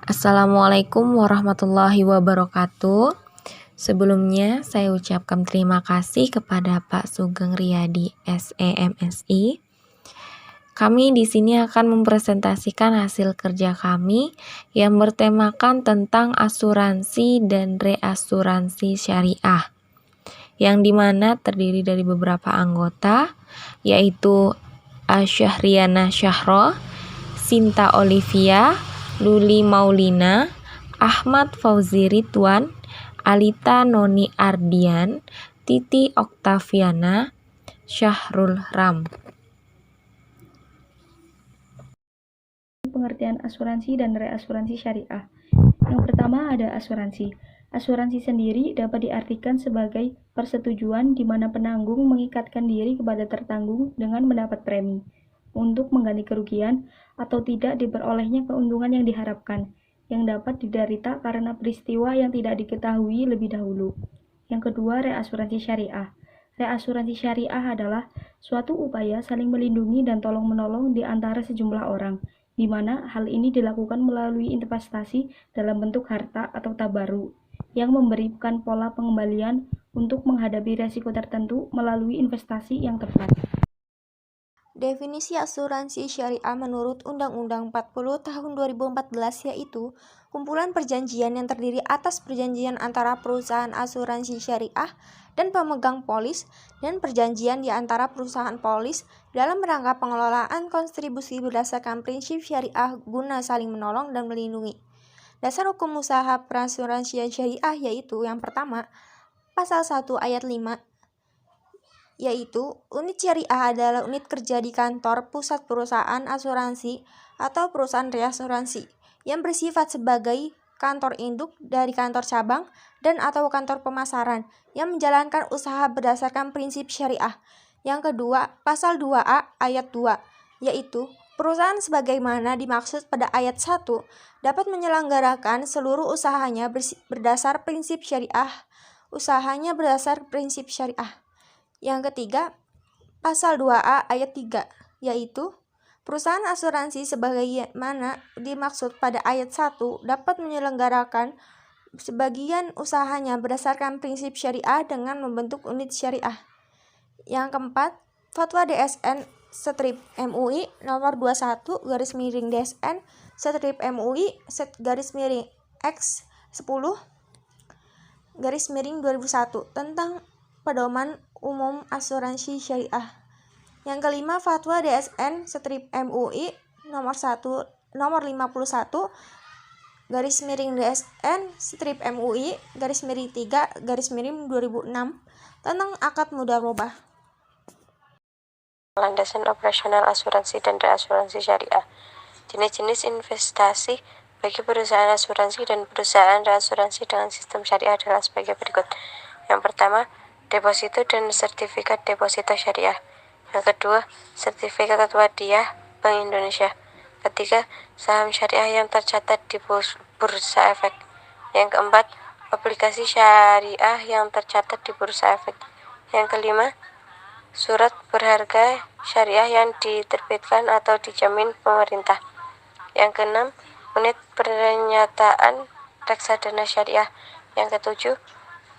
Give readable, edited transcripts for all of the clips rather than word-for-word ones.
Assalamualaikum warahmatullahi wabarakatuh. Sebelumnya saya ucapkan terima kasih kepada Pak Sugeng Riyadi SEMSI. Kami di sini akan mempresentasikan hasil kerja kami yang bertemakan tentang asuransi dan reasuransi syariah, yang dimana terdiri dari beberapa anggota, yaitu Syahriana Syahro, Sinta Olivia, Luli Maulina, Ahmad Fauzi Ridwan, Alita Noni Ardian, Titi Oktaviana, Syahrul Ram. Pengertian asuransi dan reasuransi syariah. Yang pertama ada asuransi. Asuransi sendiri dapat diartikan sebagai persetujuan di mana penanggung mengikatkan diri kepada tertanggung dengan mendapat premi untuk mengganti kerugian atau tidak diperolehnya keuntungan yang diharapkan, yang dapat diderita karena peristiwa yang tidak diketahui lebih dahulu. Yang kedua, reasuransi syariah. Reasuransi syariah adalah suatu upaya saling melindungi dan tolong-menolong di antara sejumlah orang, di mana hal ini dilakukan melalui investasi dalam bentuk harta atau tabaru, yang memberikan pola pengembalian untuk menghadapi risiko tertentu melalui investasi yang tepat. Definisi asuransi syariah menurut Undang-Undang 40 Tahun 2014 yaitu kumpulan perjanjian yang terdiri atas perjanjian antara perusahaan asuransi syariah dan pemegang polis dan perjanjian di antara perusahaan polis dalam rangka pengelolaan kontribusi berdasarkan prinsip syariah guna saling menolong dan melindungi. Dasar hukum usaha perasuransian syariah yaitu yang pertama, Pasal 1 Ayat 5 yaitu unit syariah adalah unit kerja di kantor pusat perusahaan asuransi atau perusahaan reasuransi yang bersifat sebagai kantor induk dari kantor cabang dan atau kantor pemasaran yang menjalankan usaha berdasarkan prinsip syariah. Yang kedua, pasal 2A ayat 2 yaitu perusahaan sebagaimana dimaksud pada ayat 1 dapat menyelenggarakan seluruh usahanya berdasar prinsip syariah. Usahanya berdasar prinsip syariah. Yang ketiga, pasal 2A ayat 3, yaitu perusahaan asuransi sebagaimana dimaksud pada ayat 1 dapat menyelenggarakan sebagian usahanya berdasarkan prinsip syariah dengan membentuk unit syariah. Yang keempat, Fatwa DSN Strip MUI nomor 21 DSN Strip MUI X 10 2001 tentang pedoman umum asuransi syariah. Yang kelima, Fatwa DSN Strip MUI nomor 51 DSN Strip MUI 3 2006 tentang akad mudharabah. Landasan operasional asuransi dan reasuransi syariah. Jenis-jenis investasi bagi perusahaan asuransi dan perusahaan reasuransi dengan sistem syariah adalah sebagai berikut. Yang pertama, deposito dan sertifikat deposito syariah. Yang kedua, sertifikat wadiah Bank Indonesia. Ketiga, saham syariah yang tercatat di bursa efek. Yang keempat, obligasi syariah yang tercatat di bursa efek. Yang kelima, surat berharga syariah yang diterbitkan atau dijamin pemerintah. Yang keenam, unit pernyataan reksadana syariah. Yang ketujuh,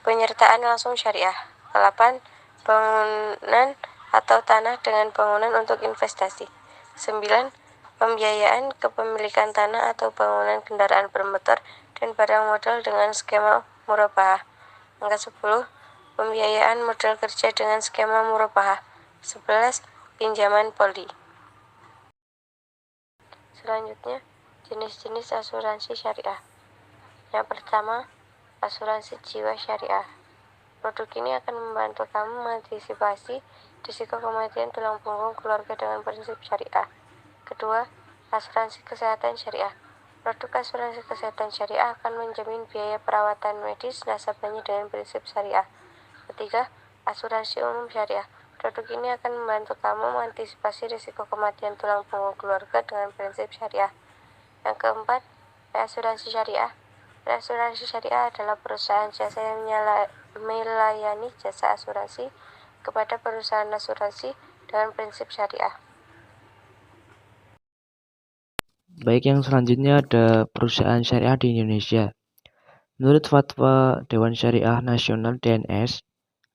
penyertaan langsung syariah. 8. Bangunan atau tanah dengan bangunan untuk investasi. 9. Pembiayaan kepemilikan tanah atau bangunan kendaraan bermotor dan barang modal dengan skema murabahah. Angka 10. Pembiayaan modal kerja dengan skema murabahah. 11. Pinjaman poli. Selanjutnya, jenis-jenis asuransi syariah. Yang pertama, asuransi jiwa syariah. Produk ini akan membantu kamu mengantisipasi risiko kematian tulang punggung keluarga dengan prinsip syariah. Kedua, asuransi kesehatan syariah. Produk asuransi kesehatan syariah akan menjamin biaya perawatan medis nasabahnya dengan prinsip syariah. Ketiga, asuransi umum syariah. Produk ini akan membantu kamu mengantisipasi risiko kematian tulang punggung keluarga dengan prinsip syariah. Yang keempat, reasuransi syariah. Reasuransi syariah adalah perusahaan jasa yang melayani jasa asuransi kepada perusahaan asuransi dengan prinsip syariah. Baik, yang selanjutnya ada perusahaan syariah di Indonesia. Menurut Fatwa Dewan Syariah Nasional (DNS),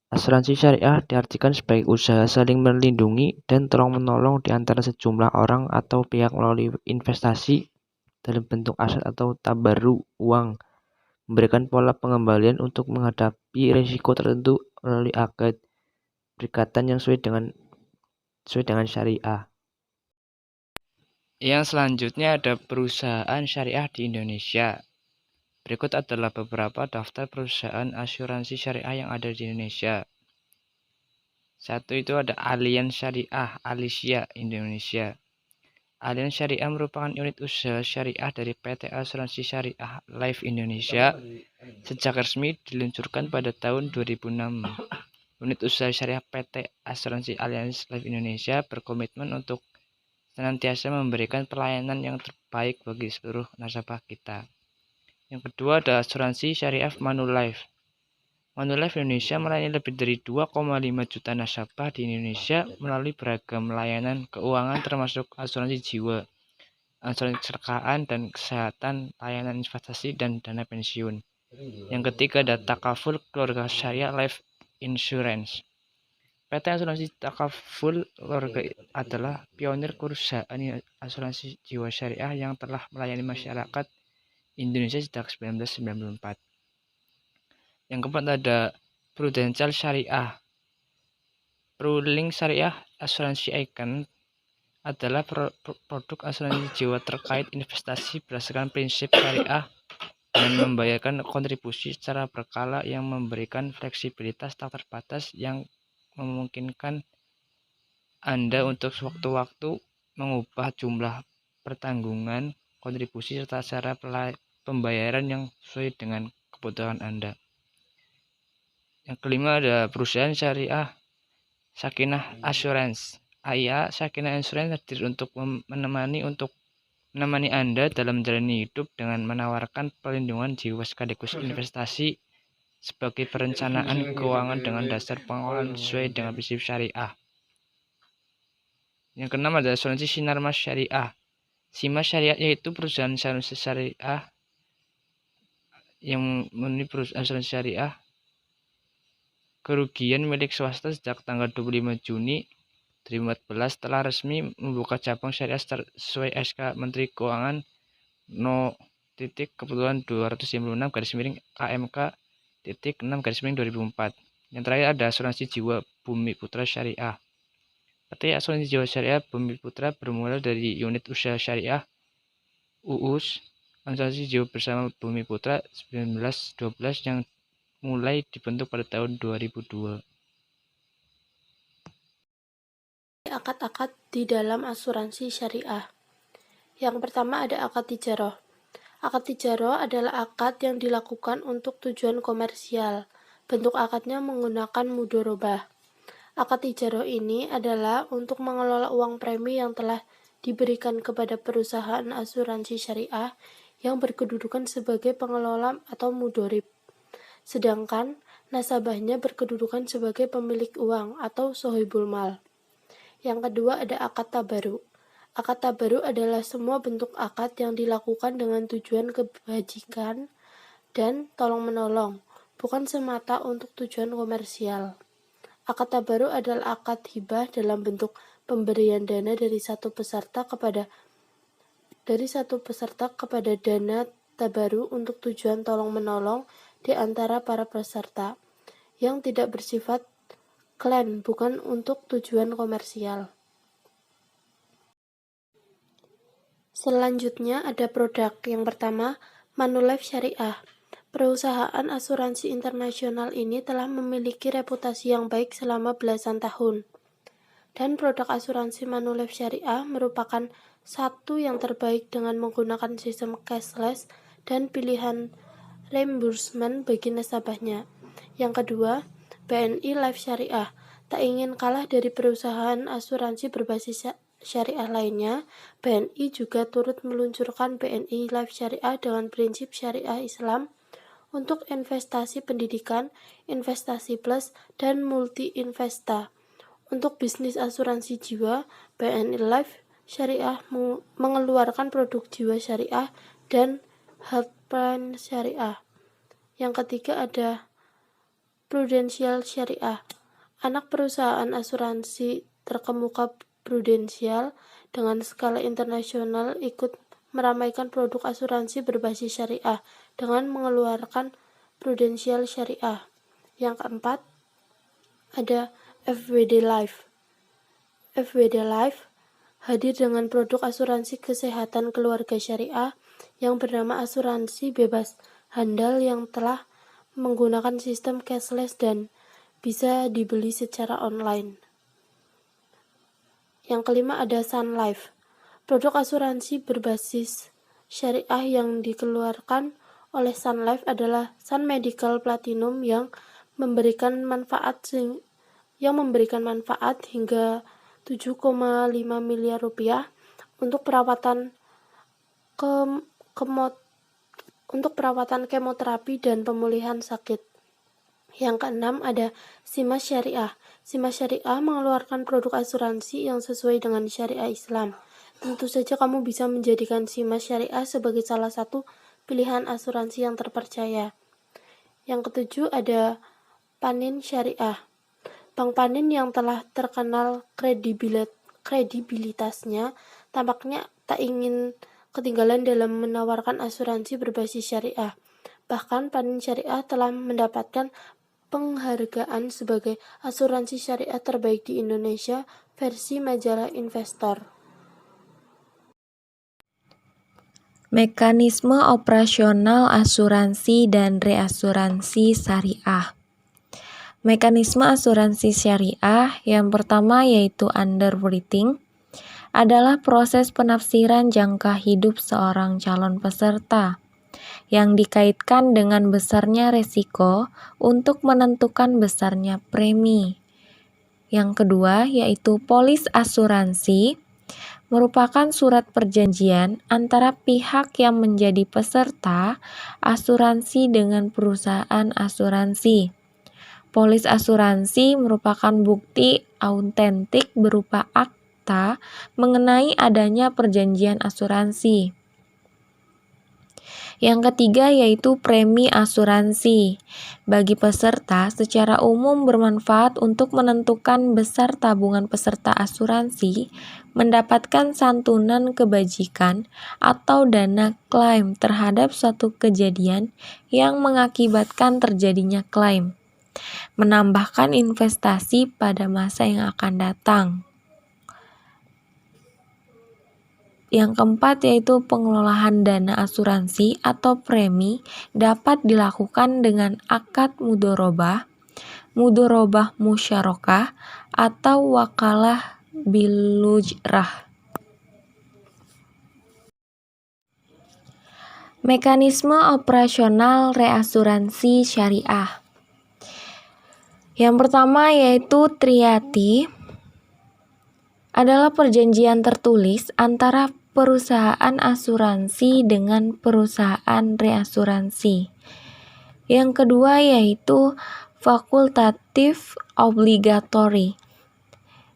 asuransi syariah diartikan sebagai usaha saling melindungi dan tolong-menolong di antara sejumlah orang atau pihak melalui investasi dalam bentuk aset atau tabarru uang, memberikan pola pengembalian untuk menghadapi risiko tertentu melalui akad perikatan yang sesuai dengan syariah. Yang selanjutnya ada perusahaan syariah di Indonesia. Berikut adalah beberapa daftar perusahaan asuransi syariah yang ada di Indonesia. Satu itu ada Allianz Syariah Alicia Indonesia. Allianz Syariah merupakan unit usaha syariah dari PT Asuransi Syariah Life Indonesia sejak resmi diluncurkan pada tahun 2006. Unit usaha syariah PT Asuransi Allianz Life Indonesia berkomitmen untuk senantiasa memberikan pelayanan yang terbaik bagi seluruh nasabah kita. Yang kedua ada asuransi syariah Manulife. Manulife Indonesia melayani lebih dari 2,5 juta nasabah di Indonesia melalui beragam layanan keuangan termasuk asuransi jiwa, asuransi kecelakaan dan kesehatan, layanan investasi, dan dana pensiun. Yang ketiga ada Takaful Keluarga Syariah Life Insurance. PT Asuransi Takaful Keluarga adalah pionir perusahaan asuransi jiwa syariah yang telah melayani masyarakat Indonesia sejak 1994. Yang keempat ada Prudential Syariah. Prulink Syariah Asuransi Icon adalah produk asuransi jiwa terkait investasi berdasarkan prinsip syariah dan membayarkan kontribusi secara berkala yang memberikan fleksibilitas tak terbatas yang memungkinkan Anda untuk sewaktu-waktu mengubah jumlah pertanggungan kontribusi serta cara pembayaran yang sesuai dengan kebutuhan Anda. Yang kelima ada perusahaan syariah Sakinah Assurance. AIA Sakinah Assurance hadir untuk menemani Anda dalam menjalani hidup dengan menawarkan perlindungan jiwa sekaligus investasi sebagai perencanaan keuangan dengan dasar pengelolaan sesuai dengan prinsip syariah. Yang keenam ada asuransi Sinar Mas Syariah. Simas Syariah yaitu perusahaan asuransi syariah yang memenuhi asuransi syariah kerugian milik swasta sejak tanggal 25 Juni 2014 telah resmi membuka cabang syariah sesuai SK Menteri Keuangan No.256/KMK.6/2004. Yang terakhir ada asuransi jiwa Bumi Putra Syariah. PT Asuransi Jiwa Syariah Bumi Putra bermula dari unit usaha syariah UUS Asuransi Jiwa bersama Bumi Putra 1912 yang mulai dibentuk pada tahun 2002. Akad-akad di dalam asuransi syariah. Yang pertama ada akad tijaroh. Akad tijaroh adalah akad yang dilakukan untuk tujuan komersial. Bentuk akadnya menggunakan mudorobah. Akad tijaroh ini adalah untuk mengelola uang premi yang telah diberikan kepada perusahaan asuransi syariah yang berkedudukan sebagai pengelola atau mudorib. Sedangkan nasabahnya berkedudukan sebagai pemilik uang atau sohibul mal. Yang kedua ada akad tabaru. Akad tabaru adalah semua bentuk akad yang dilakukan dengan tujuan kebajikan dan tolong-menolong, bukan semata untuk tujuan komersial. Akad tabaru adalah akad hibah dalam bentuk pemberian dana dari satu peserta kepada dana tabaru untuk tujuan tolong-menolong di antara para peserta yang tidak bersifat klaim, bukan untuk tujuan komersial. Selanjutnya ada produk. Yang pertama, Manulife Syariah. Perusahaan asuransi internasional ini telah memiliki reputasi yang baik selama belasan tahun. Dan produk asuransi Manulife Syariah merupakan satu yang terbaik dengan menggunakan sistem cashless dan pilihan reimbursement bagi nasabahnya. Yang kedua, BNI Life Syariah. Tak ingin kalah dari perusahaan asuransi berbasis syariah lainnya, BNI juga turut meluncurkan BNI Life Syariah dengan prinsip syariah Islam untuk investasi pendidikan, investasi plus, dan multi-investa. Untuk bisnis asuransi jiwa, BNI Life Syariah mengeluarkan produk jiwa syariah dan health plan syariah. Yang ketiga ada Prudential Syariah. Anak perusahaan asuransi terkemuka Prudential dengan skala internasional ikut meramaikan produk asuransi berbasis syariah dengan mengeluarkan Prudential Syariah. Yang keempat ada FWD Life. FWD Life hadir dengan produk asuransi kesehatan keluarga syariah yang bernama asuransi bebas handal yang telah menggunakan sistem cashless dan bisa dibeli secara online. Yang kelima ada Sun Life. Produk asuransi berbasis syariah yang dikeluarkan oleh Sun Life adalah Sun Medical Platinum yang memberikan manfaat hingga 7,5 miliar rupiah untuk perawatan kemoterapi dan pemulihan sakit. Yang keenam ada Simas Syariah. Simas Syariah mengeluarkan produk asuransi yang sesuai dengan syariah Islam. Tentu saja kamu bisa menjadikan Simas Syariah sebagai salah satu pilihan asuransi yang terpercaya. Yang ketujuh ada Panin Syariah. Bank Panin yang telah terkenal kredibilitasnya tampaknya tak ingin ketinggalan dalam menawarkan asuransi berbasis syariah. Bahkan Panin Syariah telah mendapatkan penghargaan sebagai asuransi syariah terbaik di Indonesia versi majalah Investor. Mekanisme operasional asuransi dan reasuransi syariah. Mekanisme asuransi syariah yang pertama yaitu underwriting adalah proses penafsiran jangka hidup seorang calon peserta yang dikaitkan dengan besarnya resiko untuk menentukan besarnya premi. Yang kedua yaitu polis asuransi merupakan surat perjanjian antara pihak yang menjadi peserta asuransi dengan perusahaan asuransi. Polis asuransi merupakan bukti autentik berupa akta mengenai adanya perjanjian asuransi. Yang ketiga yaitu premi asuransi. Bagi peserta secara umum bermanfaat untuk menentukan besar tabungan peserta asuransi, mendapatkan santunan kebajikan atau dana klaim terhadap suatu kejadian yang mengakibatkan terjadinya klaim. Menambahkan investasi pada masa yang akan datang. Yang keempat yaitu pengelolaan dana asuransi atau premi dapat dilakukan dengan akad mudorobah musyarakah, atau wakalah bilujrah. Mekanisme operasional reasuransi syariah. Yang pertama yaitu triati adalah perjanjian tertulis antara perusahaan asuransi dengan perusahaan reasuransi. Yang kedua yaitu fakultatif obligatory,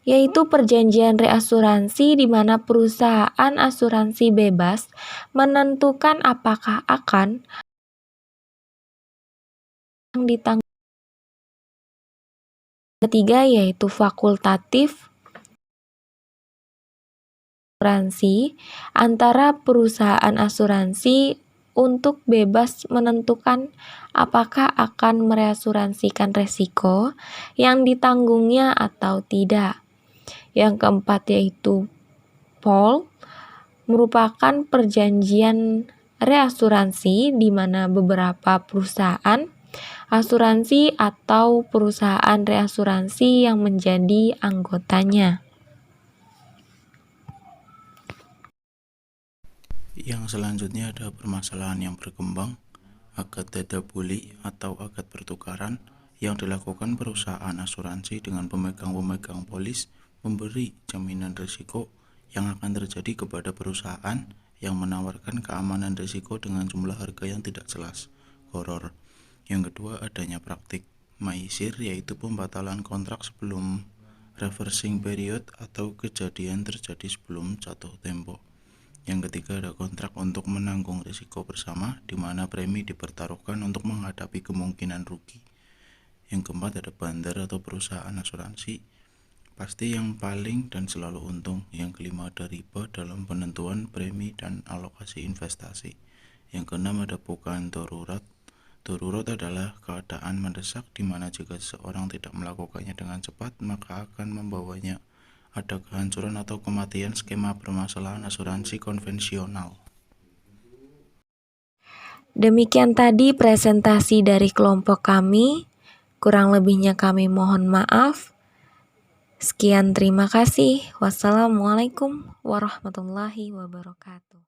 yaitu perjanjian reasuransi di mana perusahaan asuransi bebas menentukan apakah akan ditanggung. Ketiga yaitu fakultatif asuransi antara perusahaan asuransi untuk bebas menentukan apakah akan mereasuransikan resiko yang ditanggungnya atau tidak. Yang keempat yaitu pool merupakan perjanjian reasuransi di mana beberapa perusahaan asuransi atau perusahaan reasuransi yang menjadi anggotanya. Yang selanjutnya ada permasalahan yang berkembang, akad tadabuli atau akad pertukaran yang dilakukan perusahaan asuransi dengan pemegang-pemegang polis memberi jaminan risiko yang akan terjadi kepada perusahaan yang menawarkan keamanan risiko dengan jumlah harga yang tidak jelas, gharar. Yang kedua adanya praktik maisir, yaitu pembatalan kontrak sebelum reversing period atau kejadian terjadi sebelum jatuh tempo. Yang ketiga ada kontrak untuk menanggung risiko bersama, di mana premi dipertaruhkan untuk menghadapi kemungkinan rugi. Yang keempat ada bandar atau perusahaan asuransi, pasti yang paling dan selalu untung. Yang kelima ada riba dalam penentuan premi dan alokasi investasi. Yang keenam ada bukan darurat. Darurat adalah keadaan mendesak di mana jika seseorang tidak melakukannya dengan cepat, maka akan membawanya ada kehancuran atau kematian skema permasalahan asuransi konvensional. Demikian tadi presentasi dari kelompok kami. Kurang lebihnya kami mohon maaf. Sekian, terima kasih. Wassalamualaikum warahmatullahi wabarakatuh.